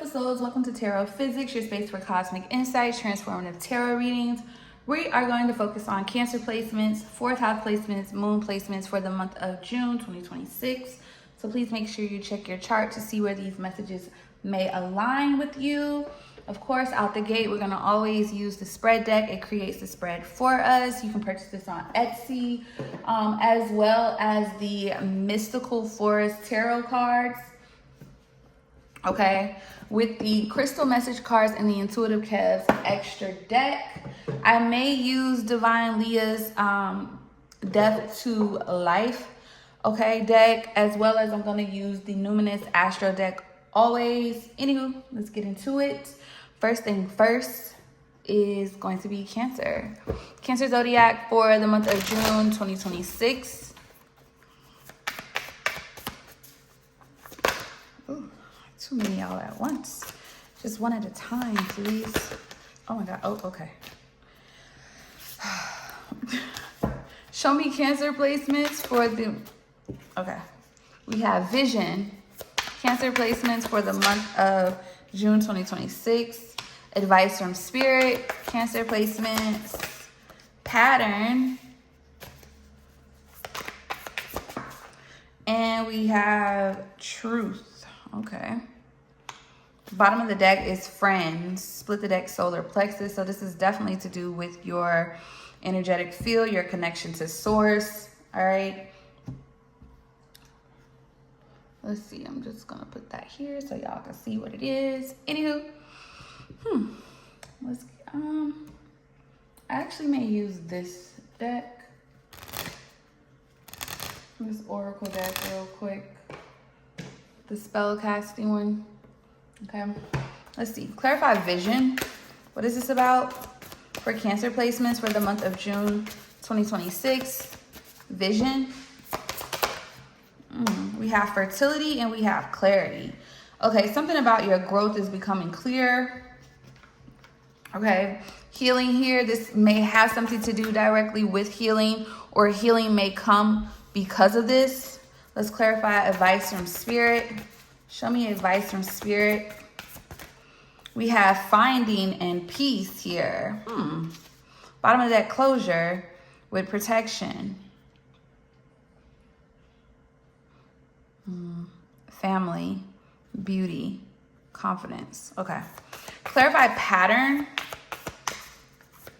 beautiful souls, welcome to Tarot Physics, your space for cosmic insights, transformative tarot readings. We are going to focus on Cancer placements, 4th house placements, moon placements for the month of June 2026. So please make sure you check your chart to see where these messages may align with you. Of course, out the gate, we're going to always use the spread deck. It creates the spread for us. You can purchase this on Etsy, as well as the Mystical Forest Tarot cards. Okay, with the crystal message cards and the intuitive Kev's extra deck. I may use Divine Leah's Death to Life, okay, deck, as well as I'm going to use the Numinous Astro deck always. Anywho, let's get into it. First thing first is going to be Cancer. Cancer zodiac for the month of June 2026. Ooh. Too many all at once. Just one at a time, please. Oh my God. Oh, okay. Show me Cancer placements for the... Okay. We have Vision. Cancer placements for the month of June 2026. Advice from Spirit. Cancer placements. Pattern. And we have Truth. Okay. Bottom of the deck is Friends. Split the deck, solar plexus. So this is definitely to do with your energetic field, your connection to source. All right. Let's see. I'm just going to put that here so y'all can see what it is. Anywho. Let's, I actually may use this deck. This Oracle deck real quick. The spell casting one. Okay, let's see. Clarify Vision. What is this about? For Cancer placements for the month of June 2026. Vision. We have fertility and we have clarity. Okay, something about your growth is becoming clear. Okay, healing here. This may have something to do directly with healing, or healing may come because of this. Let's clarify advice from Spirit. Show me advice from Spirit. We have finding and peace here. Bottom of that, closure with protection. Family, beauty, confidence. Okay. Clarify pattern.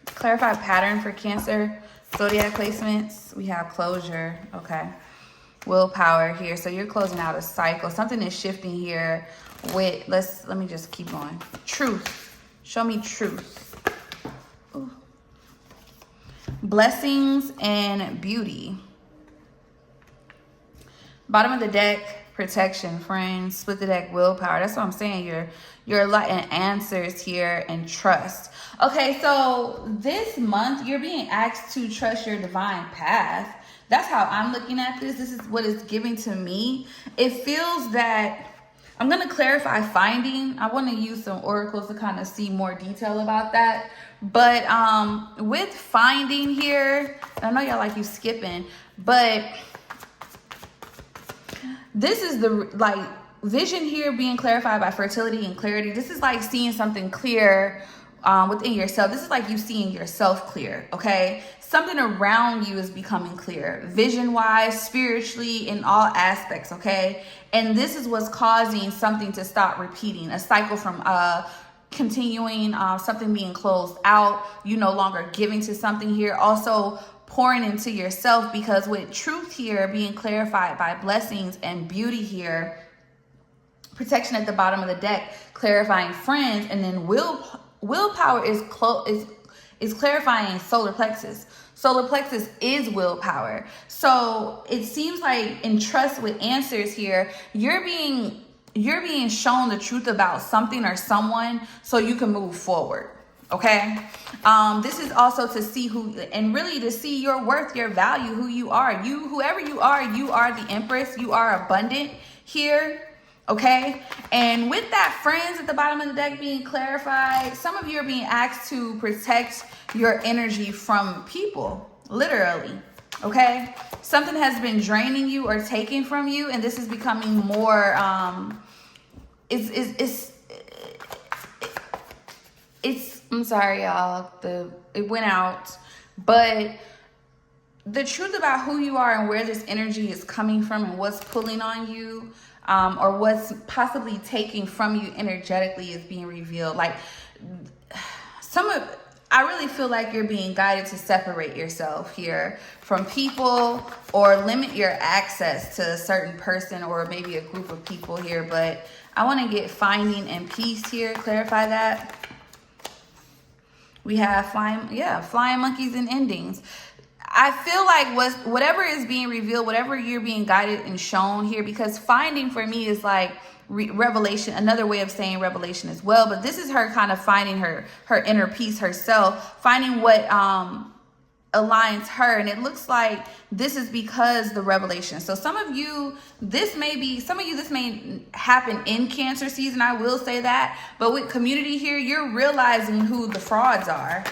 Clarify pattern for Cancer zodiac placements. We have closure. Okay. Willpower here. So you're closing out a cycle. Something is shifting here with, let me just keep going. Truth. Show me truth. Ooh. Blessings and beauty. Bottom of the deck, protection, friends. Split the deck, willpower. That's what I'm saying. You're a lot in answers here, and trust. Okay, so this month you're being asked to trust your divine path. That's how I'm looking at this. This is what it's giving to me. It feels that I'm going to clarify finding. I want to use some oracles to kind of see more detail about that. But with finding here, I know y'all like you skipping, but this is the vision here being clarified by fertility and clarity. This is like seeing something clear within yourself. This is like you seeing yourself clear, okay? Something around you is becoming clear, vision-wise, spiritually, in all aspects, okay? And this is what's causing something to stop repeating, a cycle from continuing, something being closed out, you no longer giving to something here. Also, pouring into yourself, because with truth here being clarified by blessings and beauty here, protection at the bottom of the deck, clarifying friends, and then willpower is clarifying solar plexus. Solar plexus is willpower. So it seems like in trust with answers here, you're being shown the truth about something or someone so you can move forward. Okay. This is also to see who, and really to see your worth, your value, who you are. Whoever you are the Empress. You are abundant here. Okay. And with that, friends at the bottom of the deck being clarified, some of you are being asked to protect your energy from people, literally. Okay. Something has been draining you or taken from you, and this is becoming more, I'm sorry, y'all. It went out. But the truth about who you are and where this energy is coming from and what's pulling on you, or what's possibly taking from you energetically, is being revealed. Like, I really feel like you're being guided to separate yourself here from people, or limit your access to a certain person or maybe a group of people here. But I want to get finding and peace here, clarify that. We have flying monkeys and endings. I feel like whatever is being revealed, whatever you're being guided and shown here, because finding for me is like revelation, another way of saying revelation as well. But this is her kind of finding her inner peace herself, finding what aligns her. And it looks like this is because the revelation. So some of you, this may happen in Cancer season, I will say that. But with community here, you're realizing who the frauds are.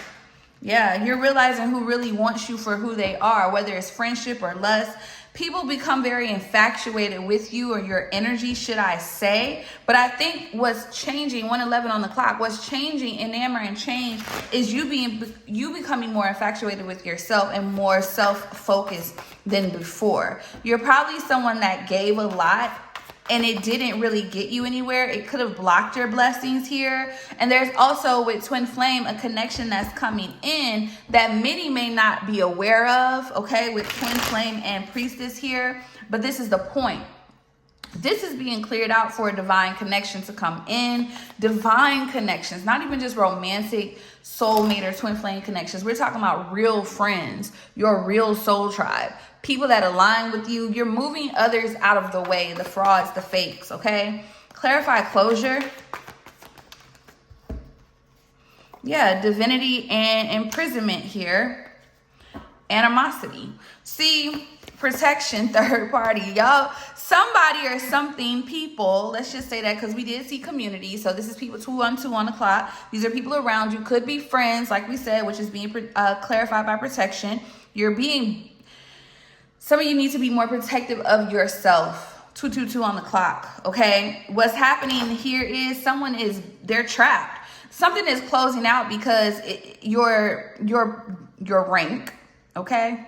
Yeah, you're realizing who really wants you for who they are, whether it's friendship or lust. People become very infatuated with you, or your energy, should I say. But I think what's changing, 111 on the clock, what's changing, enamor and change, is you becoming more infatuated with yourself and more self-focused than before. You're probably someone that gave a lot, and it didn't really get you anywhere. It could have blocked your blessings here. And there's also, with Twin Flame, a connection that's coming in that many may not be aware of, okay, with Twin Flame and Priestess here. But this is the point. This is being cleared out for a divine connection to come in. Divine connections, not even just romantic soulmate or twin flame connections. We're talking about real friends, your real soul tribe, people that align with you. You're moving others out of the way, the frauds, the fakes, okay? Clarify closure. Yeah, divinity and imprisonment here. Animosity. See, protection, third party. Y'all, somebody or something, people, let's just say that, because we did see community. So this is people 212 on the clock. These are people around you. Could be friends, like we said, which is being clarified by protection. Some of you need to be more protective of yourself. 222 on the clock, okay? What's happening here is they're trapped. Something is closing out because your rank, okay?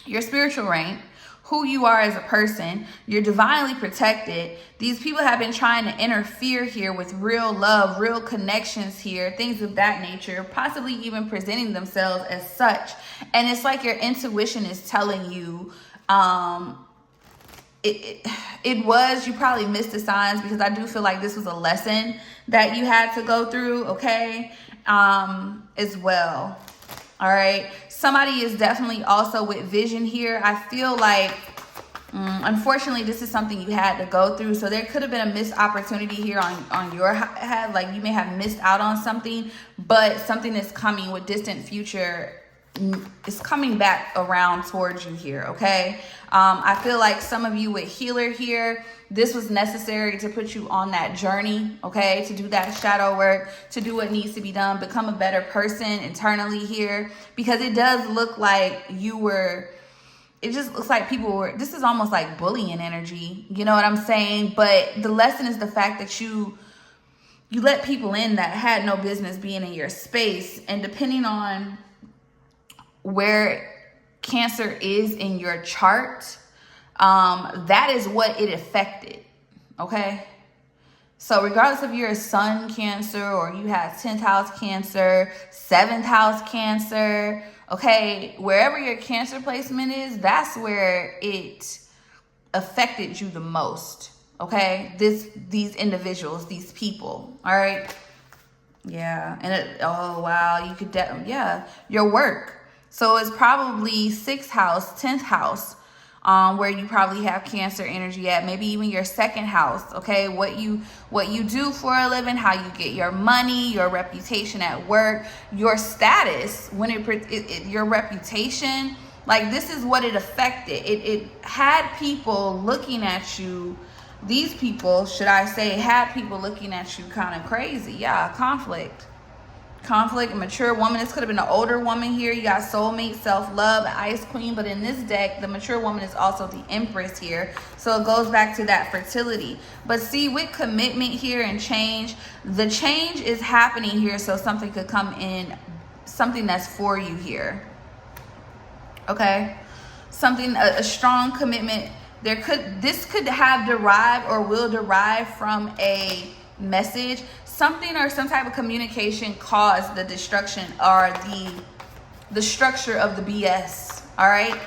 Your spiritual rank, who you are as a person, you're divinely protected. These people have been trying to interfere here with real love, real connections here, things of that nature, possibly even presenting themselves as such. And it's like your intuition is telling you, you probably missed the signs, because I do feel like this was a lesson that you had to go through, okay, as well. All right. Somebody is definitely also with vision here. I feel like, unfortunately, this is something you had to go through. So there could have been a missed opportunity here on your head. Like, you may have missed out on something, but something is coming with distant future. It's coming back around towards you here, okay? I feel like some of you with healer here, this was necessary to put you on that journey, okay? To do that shadow work, to do what needs to be done, become a better person internally here, because it does look like it just looks like this is almost like bullying energy, you know what I'm saying? But the lesson is the fact that you let people in that had no business being in your space, and depending on where Cancer is in your chart, that is what it affected, okay? So regardless if you're a sun Cancer, or you have 10th house Cancer, 7th house Cancer, okay, wherever your Cancer placement is, that's where it affected you the most, okay? These individuals, these people, all right? Yeah, and oh wow, you could, your work. So it's probably 6th house, 10th house, where you probably have Cancer energy at, maybe even your 2nd house, okay? What you do for a living, how you get your money, your reputation at work, your status, when your reputation, like, this is what it affected. It had people looking at you. These people, should I say, had people looking at you kind of crazy. Yeah, conflict. conflict, a mature woman. This could have been an older woman here. You got soulmate, self-love, ice queen. But in this deck, the mature woman is also the empress here. So it goes back to that fertility. But see, with commitment here and change, the change is happening here. So something could come in, something that's for you here. Okay? Something, a strong commitment. This could have derived or will derive from a message. Something or some type of communication caused the destruction or the structure of the BS. All right.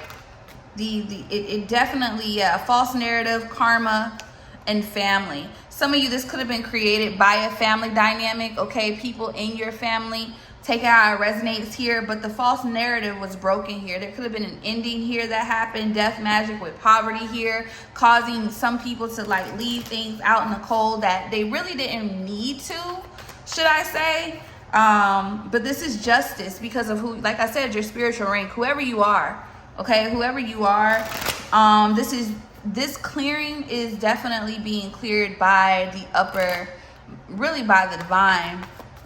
It definitely, yeah, false narrative, karma, and family. Some of you, this could have been created by a family dynamic. Okay, people in your family. Take it how it resonates here, but the false narrative was broken here. There could have been an ending here that happened, death magic with poverty here, causing some people to like leave things out in the cold that they really didn't need to, should I say. But this is justice because of who, like I said, your spiritual rank, whoever you are, okay, whoever you are, this clearing is definitely being cleared by the upper, really by the divine.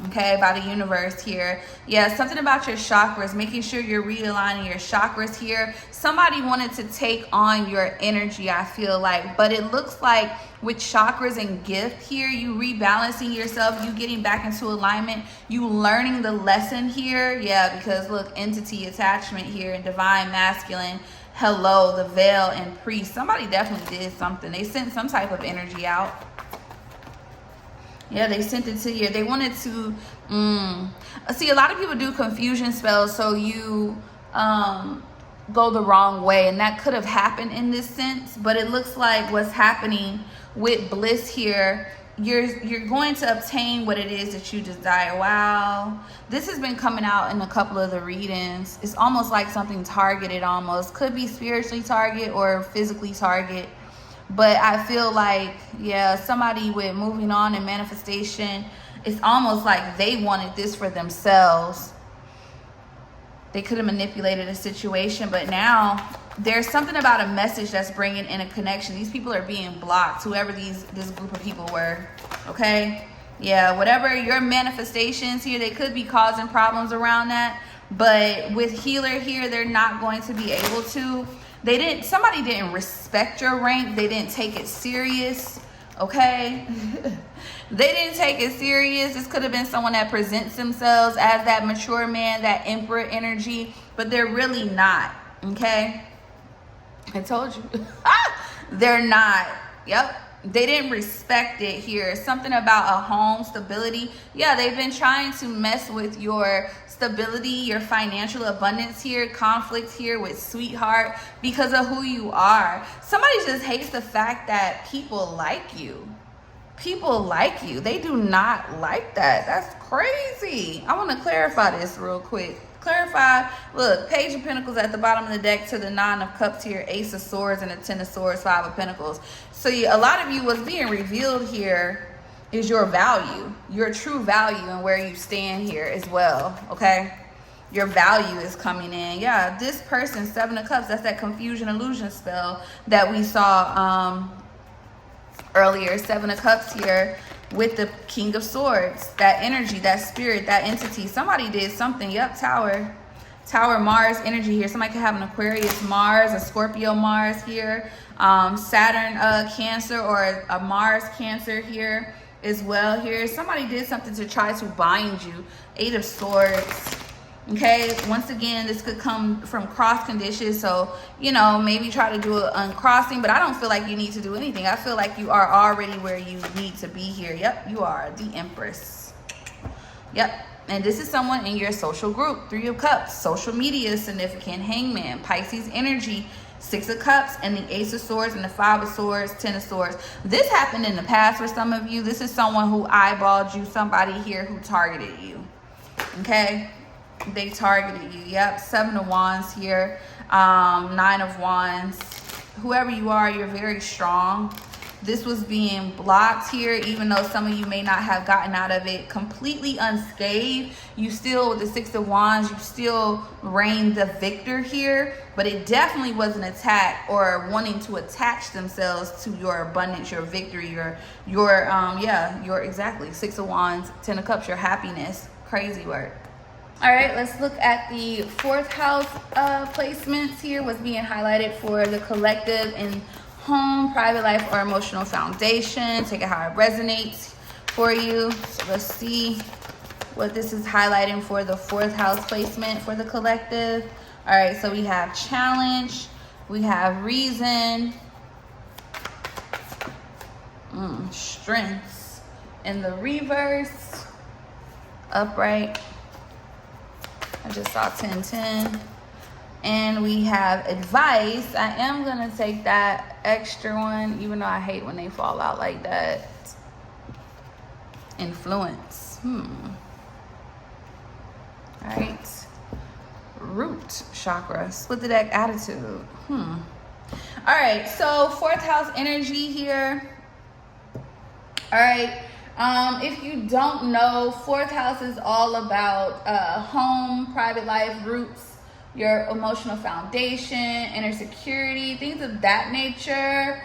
Okay, by the universe here. Yeah, something about your chakras, making sure you're realigning your chakras here. Somebody wanted to take on your energy, I feel like, but it looks like with chakras and gift here, you rebalancing yourself, you getting back into alignment, you learning the lesson here. Yeah, because look, entity attachment here and divine masculine, hello, the veil and priest. Somebody definitely did something. They sent some type of energy out. Yeah, they sent it to you. They wanted to see, a lot of people do confusion spells, so you go the wrong way, and that could have happened in this sense. But it looks like what's happening with bliss here, you're going to obtain what it is that you desire. Wow, this has been coming out in a couple of the readings. It's almost like something targeted, almost could be spiritually target or physically target. But I feel like, yeah, somebody with moving on and manifestation, it's almost like they wanted this for themselves. They could have manipulated a situation, but now there's something about a message that's bringing in a connection. These people are being blocked, whoever this group of people were, okay? Yeah, whatever your manifestations here, they could be causing problems around that. But with healer here, they're not going to be able to. Somebody didn't respect your rank. They didn't take it serious, okay? They didn't take it serious. This could have been someone that presents themselves as that mature man, that emperor energy, but they're really not, okay? I told you. They're not. Yep. They didn't respect it here. Something about a home, stability. Yeah, they've been trying to mess with your stability, your financial abundance here, conflict here with sweetheart because of who you are. Somebody just hates the fact that people like you. People like you. They do not like that. That's crazy. I want to clarify this real quick. Clarify. Look, Page of Pentacles at the bottom of the deck to the Nine of Cups here, Ace of Swords and the Ten of Swords, Five of Pentacles. So a lot of you, what's being revealed here is your value, your true value and where you stand here as well, okay? Your value is coming in. Yeah, this person, Seven of Cups, that's that confusion illusion spell that we saw earlier. Seven of Cups here with the King of Swords, that energy, that spirit, that entity. Somebody did something. Yep, Tower, Mars energy here. Somebody could have an Aquarius Mars, a Scorpio Mars here, Saturn Cancer, or a Mars Cancer here as well here. Somebody did something to try to bind you. Eight of Swords. Okay, once again, this could come from cross conditions, so maybe try to do an uncrossing, but I don't feel like you need to do anything. I feel like you are already where you need to be here. Yep, you are the Empress. Yep, and this is someone in your social group. Three of Cups, social media is significant. Hangman, Pisces energy, Six of Cups, and the Ace of Swords and the Five of Swords, Ten of Swords. This happened in the past for some of you. This is someone who eyeballed you, somebody here who targeted you. Okay, they targeted you. Yep, Seven of Wands here, Nine of Wands. Whoever you are, you're very strong. This was being blocked here, even though some of you may not have gotten out of it completely unscathed. You still, with the Six of Wands, you still reigned the victor here, but it definitely was an attack or wanting to attach themselves to your abundance, your victory, your exactly, Six of Wands, Ten of Cups, your happiness. Crazy work. All right, let's look at the 4th house placements here. What's being highlighted for the collective in home, private life, or emotional foundation. Take it how it resonates for you. So let's see what this is highlighting for the 4th house placement for the collective. All right, so we have challenge, we have reason, strengths in the reverse, upright. I just saw 10-10. And we have advice. I am going to take that extra one, even though I hate when they fall out like that. Influence. All right. Root chakra. Split the deck attitude. All right. So 4th house energy here. All right. If you don't know, 4th house is all about home, private life, roots, your emotional foundation, inner security, things of that nature.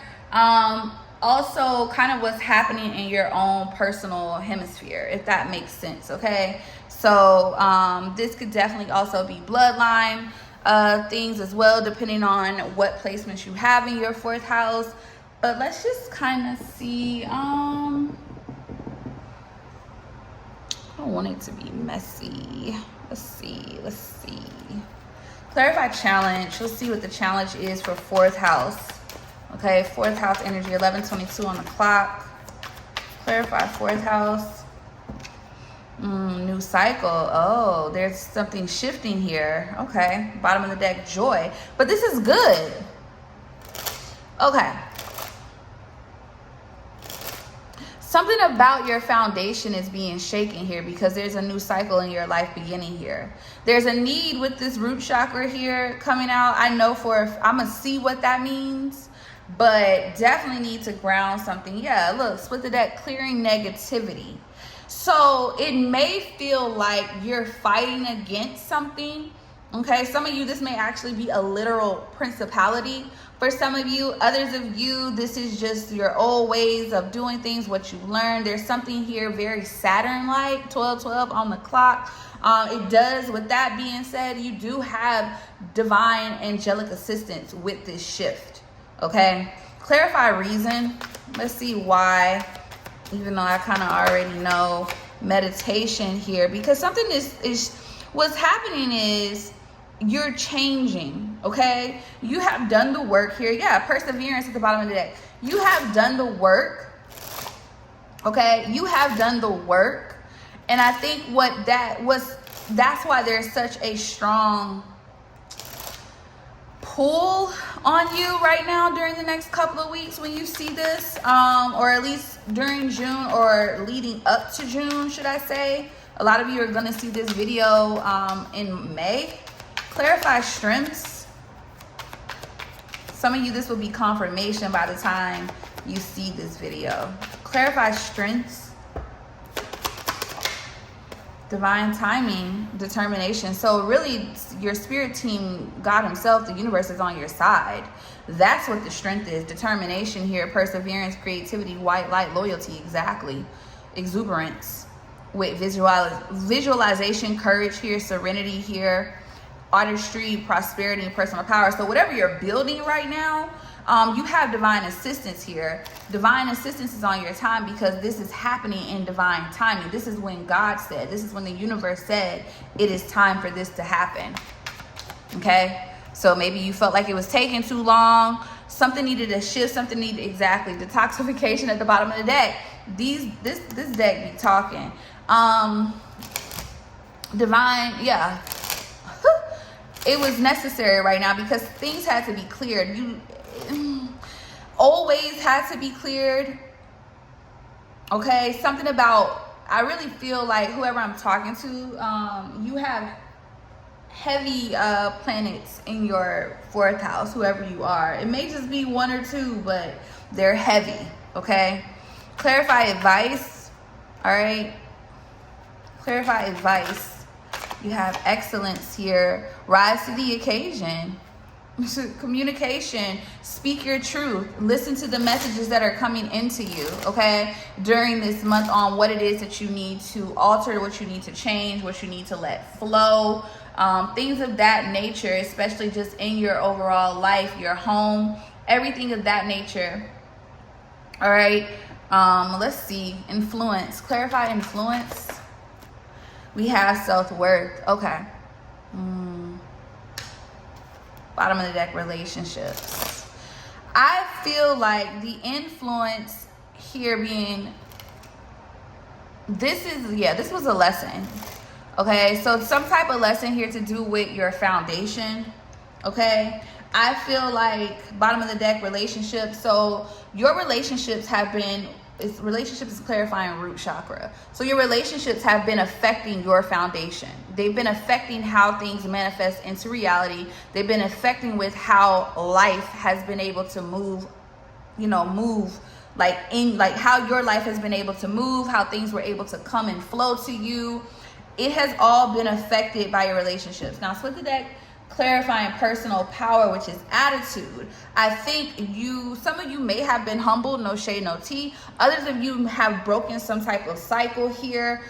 Also kind of what's happening in your own personal hemisphere, if that makes sense, okay? So this could definitely also be bloodline things as well, depending on what placements you have in your 4th house. But let's just kind of see, I don't want it to be messy. Let's see. Clarify challenge. Let's see what the challenge is for 4th house. Okay, 4th house energy, 11:22 on the clock. Clarify 4th house. New cycle. Oh, there's something shifting here. Okay, bottom of the deck, joy. But this is good. Okay. Something about your foundation is being shaken here because there's a new cycle in your life beginning here. There's a need with this root chakra here coming out. I know I'm going to see what that means, but definitely need to ground something. Yeah, look, split the deck, clearing negativity. So it may feel like you're fighting against something. Okay, some of you, this may actually be a literal principality. For some of you, others of you, this is just your old ways of doing things, what you learned. There's something here very Saturn-like, 12:12 on the clock. It does, with that being said, you do have divine angelic assistance with this shift, okay? Clarify reason. Let's see why, even though I kind of already know. Meditation here, because something is what's happening is you're changing, okay? You have done the work here. Yeah, perseverance at the bottom of the deck. You have done the work, okay? You have done the work. And I think that's why there's such a strong pull on you right now during the next couple of weeks when you see this, or at least during June or leading up to June, should I say. A lot of you are going to see this video in May. Clarify strengths. Some of you, this will be confirmation by the time you see this video. Clarify strengths. Divine timing, determination. So really, your spirit team, God himself, the universe is on your side. That's what the strength is. Determination here, perseverance, creativity, white light, loyalty, exactly. Exuberance with visualization, courage here, serenity here, artistry, prosperity, and personal power. So whatever you're building right now, you have divine assistance here. Divine assistance is on your time because this is happening in divine timing. This is when God said, this is when the universe said, it is time for this to happen. Okay? So maybe you felt like it was taking too long. Something needed to shift. Something needed, exactly. Detoxification at the bottom of the deck. This deck be talking. Divine, yeah. It was necessary right now because things had to be cleared. Old ways had to be cleared. Okay, something about, I really feel like whoever I'm talking to, you have heavy planets in your 4th house, whoever you are. It may just be 1 or 2, but they're heavy, okay? Clarify advice, all right? Clarify advice. You have excellence here. Rise to the occasion. Communication, speak your truth, listen to the messages that are coming into you, okay, during this month on what it is that you need to alter, what you need to change, what you need to let flow, things of that nature, especially just in your overall life, your home, everything of that nature. All right, let's see. Influence, clarify influence. We have self-worth. Okay. Bottom of the deck, relationships. I feel like the influence here being, this was a lesson. Okay, so some type of lesson here to do with your foundation. Okay, I feel like bottom of the deck, relationships. So your relationships have been, relationships is clarifying root chakra. So your relationships have been affecting your foundation. They've been affecting how things manifest into reality. They've been affecting with how life has been able to move, like how your life has been able to move, how things were able to come and flow to you. It has all been affected by your relationships. Now split the deck, clarifying personal power, which is attitude. I think some of you may have been humbled, no shade, no tea. Others of you have broken some type of cycle here.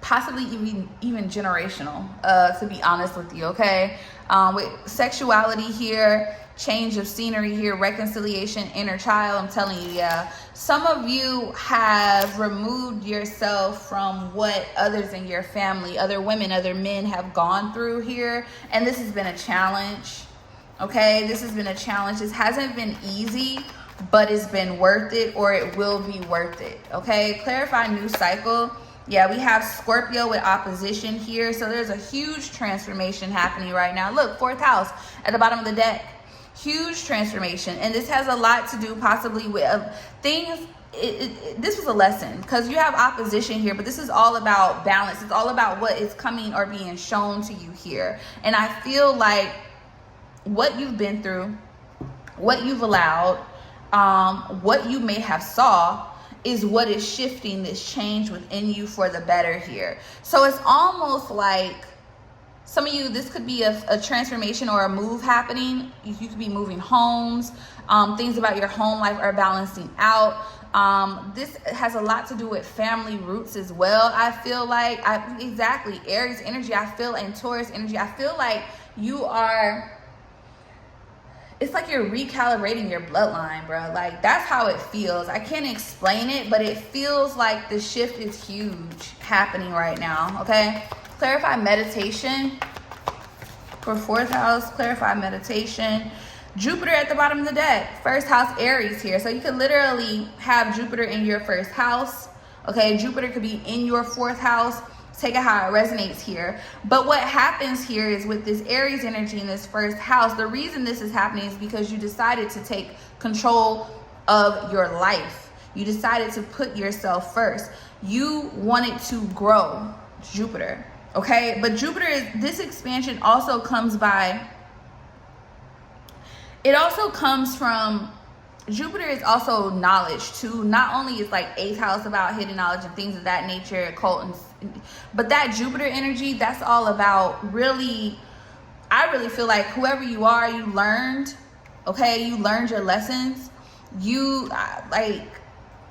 Possibly even generational, to be honest with you, okay? With sexuality here, change of scenery here, reconciliation, inner child, I'm telling you, yeah. Some of you have removed yourself from what others in your family, other women, other men have gone through here. And this has been a challenge, okay? This has been a challenge. This hasn't been easy, but it's been worth it, or it will be worth it, okay? Clarify new cycle. Yeah, we have Scorpio with opposition here. So there's a huge transformation happening right now. Look, 4th house at the bottom of the deck. Huge transformation. And this has a lot to do possibly with things. This was a lesson because you have opposition here, but this is all about balance. It's all about what is coming or being shown to you here. And I feel like what you've been through, what you've allowed, what you may have saw is what is shifting this change within you for the better here. So it's almost like some of you, this could be a transformation or a move happening. You could be moving homes. Things about your home life are balancing out. This has a lot to do with family roots as well. I feel like, exactly, Aries energy, I feel, and Taurus energy. I feel like you are, it's like you're recalibrating your bloodline, bro. Like, that's how it feels. I can't explain it, but it feels like the shift is huge happening right now, okay? Clarify meditation for 4th house. Clarify meditation. Jupiter at the bottom of the deck. 1st house Aries here. So you could literally have Jupiter in your 1st house, okay? Jupiter could be in your 4th house. Take it how it resonates here. But what happens here is with this Aries energy in this 1st house, the reason this is happening is because you decided to take control of your life. You decided to put yourself first. You wanted to grow, Jupiter, okay? But Jupiter, this expansion also comes by, it also comes from, Jupiter is also knowledge too. Not only is like 8th house about hidden knowledge and things of that nature, occult, but that Jupiter energy, that's all about really, I really feel like whoever you are, you learned, okay? You learned your lessons.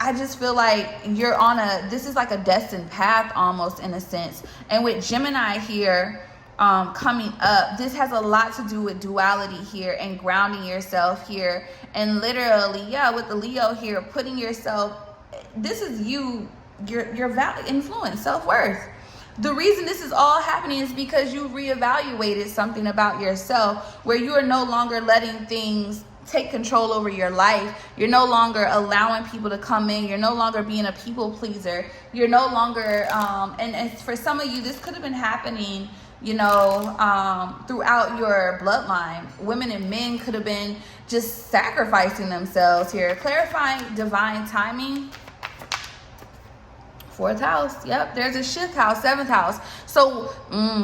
I just feel like you're on this is like a destined path almost, in a sense. And with Gemini here, coming up, this has a lot to do with duality here and grounding yourself here, and literally, yeah, with the Leo here, putting yourself, this is you, your value, influence, self-worth. The reason this is all happening is because you reevaluated something about yourself, where you are no longer letting things take control over your life. You're no longer allowing people to come in. You're no longer being a people pleaser. You're no longer, and for some of you, this could have been happening, throughout your bloodline. Women and men could have been just sacrificing themselves here. Clarifying divine timing. 4th house. Yep, there's a shift house, 7th house. So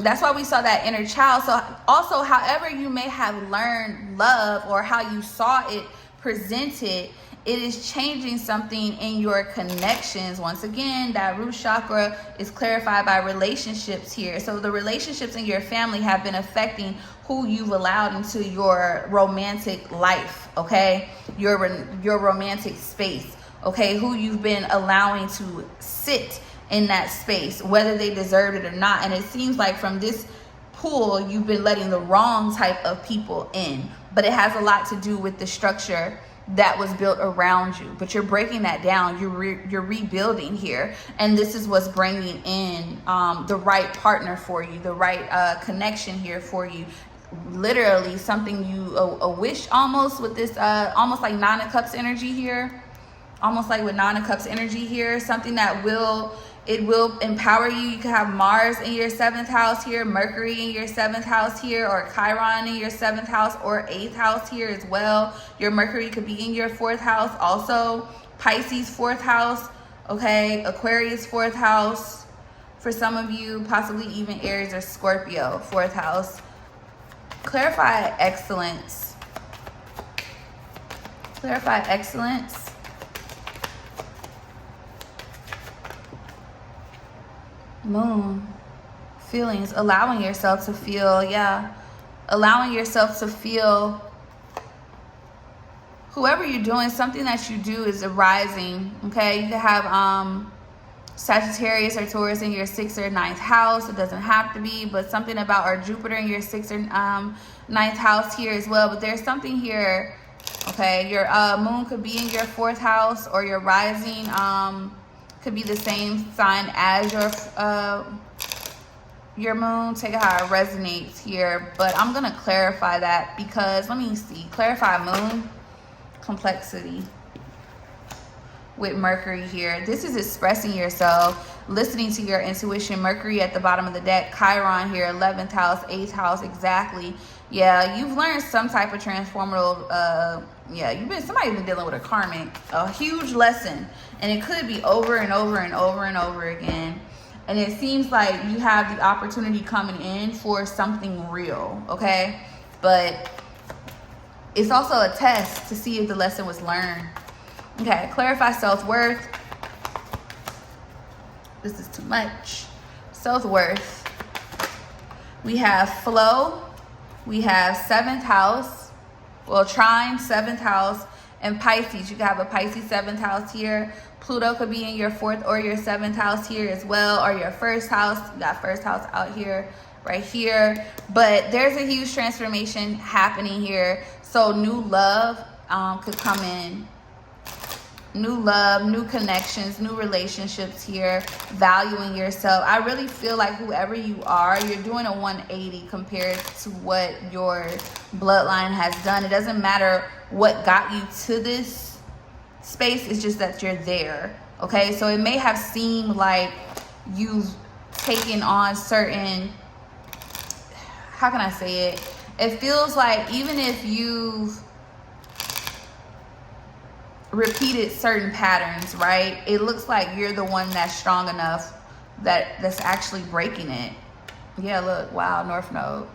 that's why we saw that inner child. So also, however you may have learned love or how you saw it presented it is changing something in your connections. Once again, that root chakra is clarified by relationships here. So the relationships in your family have been affecting who you've allowed into your romantic life, okay? Your romantic space, okay? Who you've been allowing to sit in that space, whether they deserved it or not. And it seems like from this pool, you've been letting the wrong type of people in. But it has a lot to do with the structure that was built around you. But you're breaking that down. You're rebuilding here. And this is what's bringing in the right partner for you, the right connection here for you. Literally something you a wish almost with this, almost like Nine of Cups energy here. Almost like with Nine of Cups energy here. Something that will empower you. You can have Mars in your 7th house here, Mercury in your 7th house here, or Chiron in your 7th house or 8th house here as well. Your Mercury could be in your 4th house also. Pisces 4th house, okay? Aquarius 4th house. For some of you, possibly even Aries or Scorpio 4th house. Clarify excellence. Clarify excellence. Moon, feelings, allowing yourself to feel, allowing yourself to feel whoever you're doing, something that you do is arising, okay? You can have Sagittarius or Taurus in your 6th or 9th house. It doesn't have to be, but something about, or Jupiter in your 6th or 9th house here as well. But there's something here, okay? Your moon could be in your 4th house, or your rising could be the same sign as your moon. Take it how it resonates here, but I'm gonna clarify that because let me see. Clarify moon complexity with Mercury here. This is expressing yourself, listening to your intuition. Mercury at the bottom of the deck, Chiron here, 11th house, 8th house, exactly. Yeah, you've learned some type of transformative, somebody's been dealing with a huge lesson. And it could be over and over and over and over again. And it seems like you have the opportunity coming in for something real, okay? But it's also a test to see if the lesson was learned. Okay, clarify self-worth. This is too much. Self-worth. We have flow. We have 7th house. Well, trine, 7th house, and Pisces. You can have a Pisces 7th house here. Pluto could be in your 4th or your 7th house here as well, or your 1st house. You got 1st house out here, right here. But there's a huge transformation happening here. So new love could come in. New love, new connections, new relationships here, valuing yourself. I really feel like whoever you are, you're doing a 180 compared to what your bloodline has done. It doesn't matter what got you to this space, it's just that you're there, okay? So it may have seemed like you've taken on certain, how can I say it? It feels like even if you've repeated certain patterns, right? It looks like you're the one that's strong enough that's actually breaking it. Yeah, look, wow, North Node.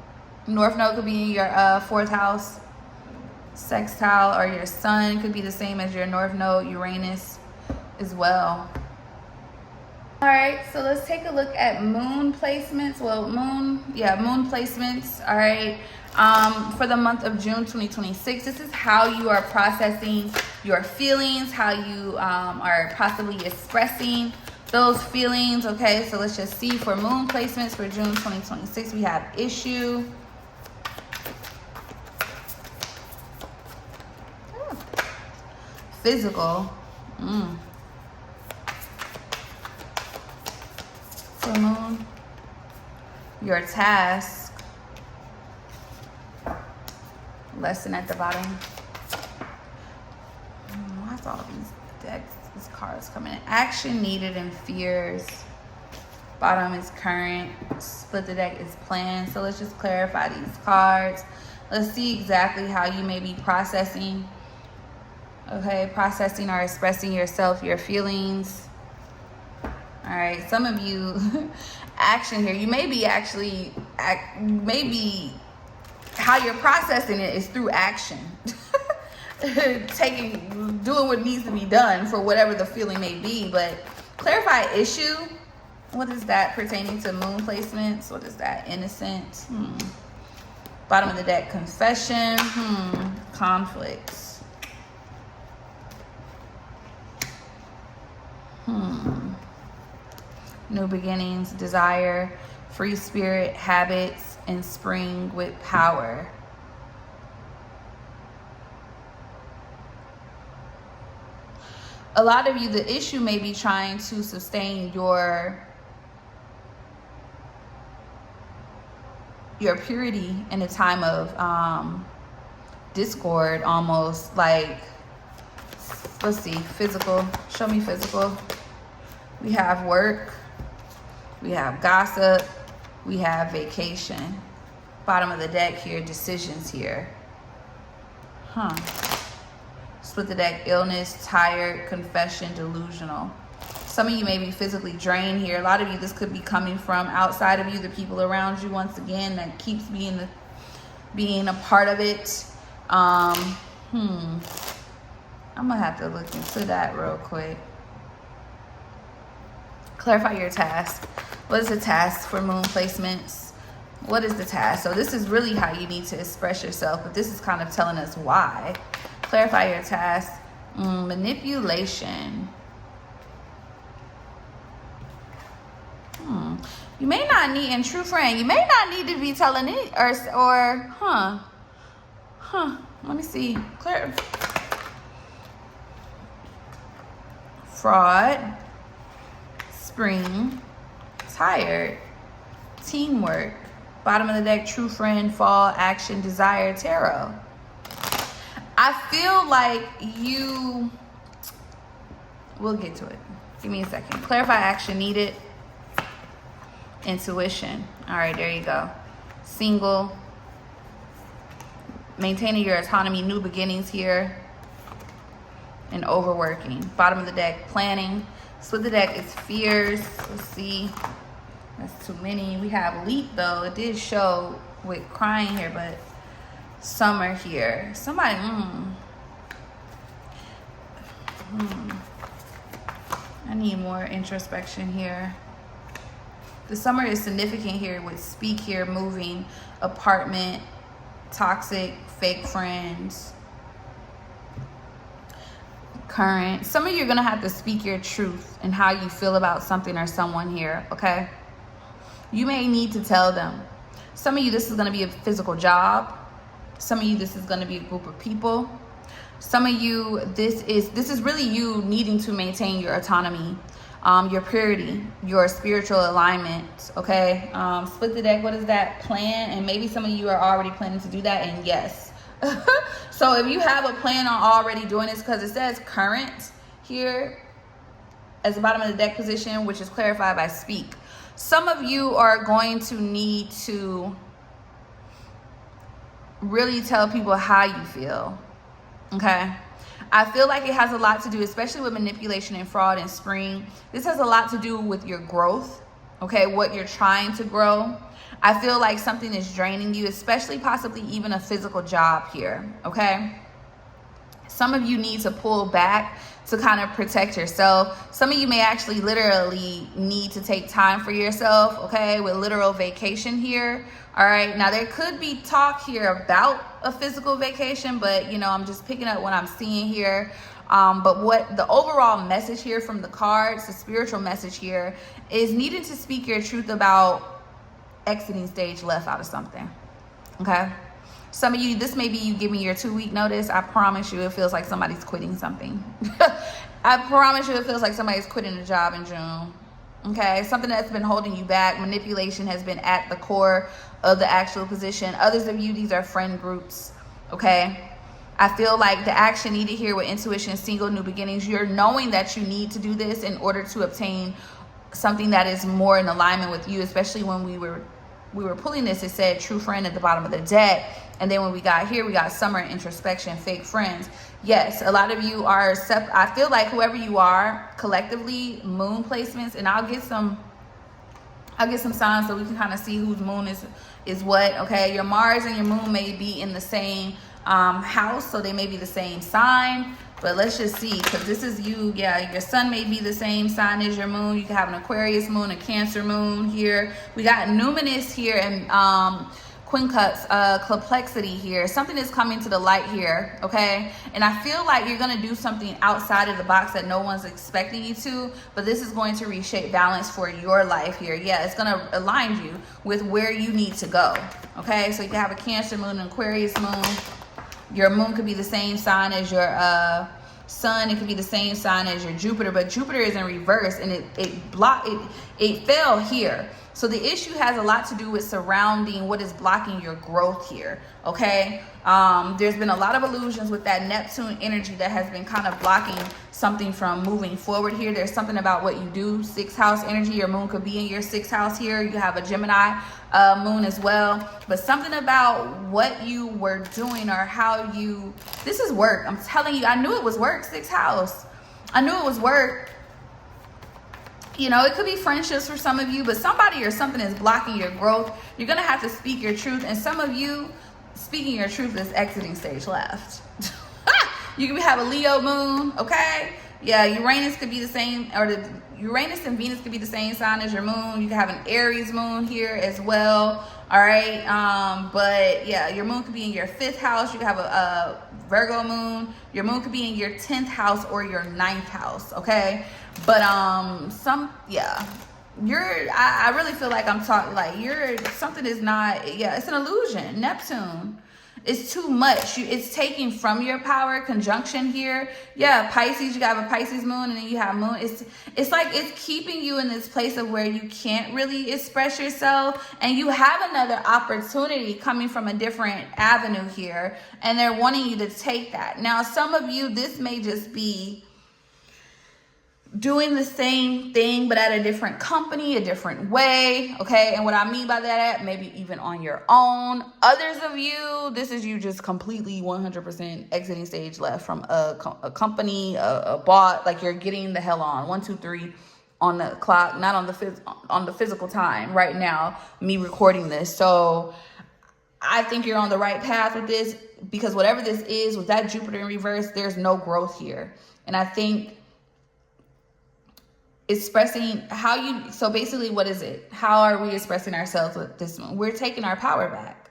North Node could be in your 4th house, sextile, or your sun could be the same as your North Node, Uranus as well. All right, so let's take a look at moon placements. Well, moon placements, all right. For the month of June 2026, this is how you are processing your feelings, how you are possibly expressing those feelings, okay? So let's just see for moon placements for June 2026. We have issue. Physical. For moon, your task. Lesson at the bottom. Why's all these decks, these cards coming in? Action needed and fears. Bottom is current. Split the deck is planned. So let's just clarify these cards. Let's see exactly how you may be processing. Okay, processing or expressing yourself, your feelings. All right, some of you, action here. You may be actually, maybe how you're processing it is through action. doing what needs to be done for whatever the feeling may be. But clarify issue. What is that pertaining to moon placements? What is that? Innocent. Bottom of the deck, confession. Conflicts. New beginnings, desire, free spirit, habits, and spring with power. A lot of you, the issue may be trying to sustain your purity in a time of discord, almost. Like, let's see, physical. Show me physical. We have work. We have gossip. We have vacation. Bottom of the deck here, decisions here. Split the deck, illness, tired, confession, delusional. Some of you may be physically drained here. A lot of you, this could be coming from outside of you, the people around you, once again, that keeps being a part of it. I'm gonna have to look into that real quick. Clarify your task. What is the task for moon placements? What is the task? So this is really how you need to express yourself, but this is kind of telling us why. Clarify your task. Manipulation. You may not need, and true friend, you may not need to be telling it, let me see. Clear. Fraud. Spring. Tired. Teamwork. Bottom of the deck, true friend, fall, action, desire, tarot. I feel like you, we'll get to it. Give me a second. Clarify action needed. Intuition. All right, there you go. Single. Maintaining your autonomy, new beginnings here. And overworking. Bottom of the deck, planning. Split the deck is fears. Let's see. That's too many. We have leap though. It did show with crying here, but summer here. Somebody, I need more introspection here. The summer is significant here with speak here, moving, apartment, toxic, fake friends, current. Some of you are going to have to speak your truth and how you feel about something or someone here, okay? You may need to tell them. Some of you, this is going to be a physical job. Some of you, this is going to be a group of people. Some of you, this is really you needing to maintain your autonomy, your purity, your spiritual alignment, okay? Split the deck, what is that? Plan, and maybe some of you are already planning to do that, and yes. So if you have a plan on already doing this, because it says current here as the bottom of the deck position, which is clarified by speak. Some of you are going to need to really tell people how you feel, okay? I feel like it has a lot to do, especially with manipulation and fraud and spring. This has a lot to do with your growth, okay? What you're trying to grow. I feel like something is draining you, especially possibly even a physical job here, okay? Some of you need to pull back to kind of protect yourself. Some of you may actually literally need to take time for yourself, okay? With literal vacation here, all right? Now, there could be talk here about a physical vacation, but, you know, I'm just picking up what I'm seeing here. But what the overall message here from the cards, the spiritual message here, is needing to speak your truth about exiting stage left out of something, okay? Some of you, this may be you giving your 2-week notice. I promise you it feels like somebody's quitting something. I promise you it feels like somebody's quitting a job in June, okay? Something that's been holding you back. Manipulation has been at the core of the actual position. Others of you, these are friend groups, okay? I feel like the action needed here with intuition, single, new beginnings, you're knowing that you need to do this in order to obtain something that is more in alignment with you, especially when we were pulling this, it said true friend at the bottom of the deck. And then when we got here, we got summer, introspection, fake friends. Yes, a lot of you are, I feel like whoever you are, collectively, moon placements, and I'll get some signs so we can kind of see whose moon is what, okay? Your Mars and your moon may be in the same house, so they may be the same sign. But let's just see, because this is you. Yeah, your sun may be the same sign as your moon. You can have an Aquarius moon, a Cancer moon here. We got numinous here and quincunx, complexity here. Something is coming to the light here, okay? And I feel like you're going to do something outside of the box that no one's expecting you to, but this is going to reshape balance for your life here. Yeah, it's going to align you with where you need to go, okay? So you can have a Cancer moon, an Aquarius moon. Your moon could be the same sign as your sun. It could be the same sign as your Jupiter, but Jupiter is in reverse, and it fell here. So the issue has a lot to do with surrounding what is blocking your growth here, okay? There's been a lot of illusions with that Neptune energy that has been kind of blocking something from moving forward here. There's something about what you do, sixth house energy. Your moon could be in your sixth house here. You have a Gemini moon as well. But something about what you were doing or how you, this is work. I'm telling you, I knew it was work, sixth house. I knew it was work. You know, it could be friendships for some of you, but somebody or something is blocking your growth. You're going to have to speak your truth. And some of you, speaking your truth is exiting stage left. You can have a Leo moon, okay? Yeah, Uranus could be the same, or the Uranus and Venus could be the same sign as your moon. You can have an Aries moon here as well, all right? But yeah, your moon could be in your 5th house. You could have a Virgo moon. Your moon could be in your 10th house or your 9th house, okay? But I really feel like I'm talking like something is not, yeah, it's an illusion. Neptune, it's too much. It's taking from your power. Conjunction here, yeah, Pisces, you have a Pisces moon, and then you have moon. It's like it's keeping you in this place of where you can't really express yourself, and you have another opportunity coming from a different avenue here, and they're wanting you to take that. Now, some of you, this may just be doing the same thing but at a different company, a different way, okay? And what I mean by that, maybe even on your own. Others of you, this is you just completely 100% exiting stage left from a company, a bot, like you're getting the hell on. 1, 2, 3 on the clock, not on the physical time right now, me recording this. So I think you're on the right path with this, because whatever this is, with that Jupiter in reverse, there's no growth here. And I think expressing how you, so basically what is it? How are we expressing ourselves with this one? We're taking our power back.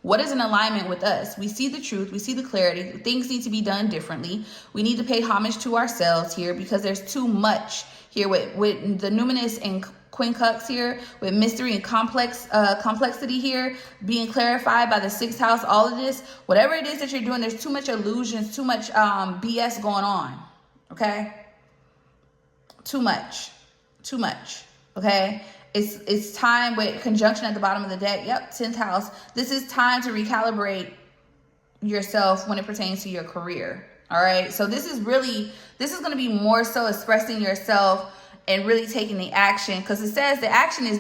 What is in alignment with us? We see the truth. We see the clarity. Things need to be done differently. We need to pay homage to ourselves here, because there's too much here with the numinous and quincunx here, with mystery and complexity here being clarified by the 6th house. All of this, whatever it is that you're doing, there's too much illusions, too much BS going on, okay? Too much, okay? It's time with conjunction at the bottom of the deck. Yep, 10th house. This is time to recalibrate yourself when it pertains to your career, all right? So this is going to be more so expressing yourself and really taking the action, because it says the action is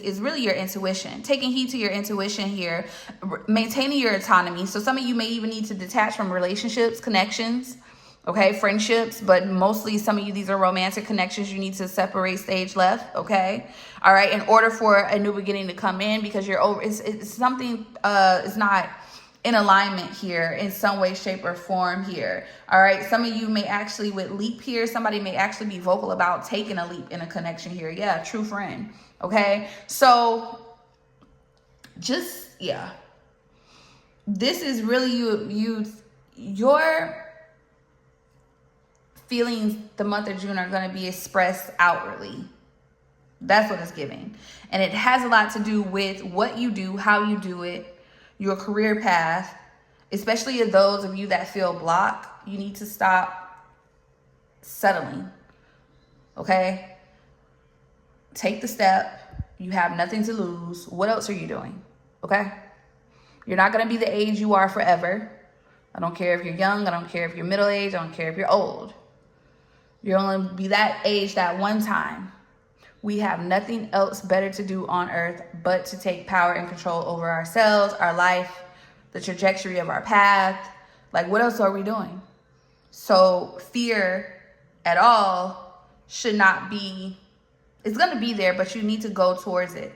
is really your intuition, taking heed to your intuition here, maintaining your autonomy. So some of you may even need to detach from relationships, connections, okay, friendships, but mostly some of you, these are romantic connections. You need to separate stage left, okay? All right, in order for a new beginning to come in, because you're over, it's something is not in alignment here in some way, shape, or form here. All right, some of you may actually, with leap here, somebody may actually be vocal about taking a leap in a connection here. Yeah, true friend, okay? So just, yeah, this is really your feelings the month of June are going to be expressed outwardly. That's what it's giving. And it has a lot to do with what you do, how you do it, your career path, especially those of you that feel blocked. You need to stop settling, okay? Take the step. You have nothing to lose. What else are you doing, okay? You're not going to be the age you are forever. I don't care if you're young. I don't care if you're middle-aged. I don't care if you're old. You're only be that age that one time. We have nothing else better to do on earth but to take power and control over ourselves, our life, the trajectory of our path. Like, what else are we doing? So fear at all should not be, it's going to be there, but you need to go towards it.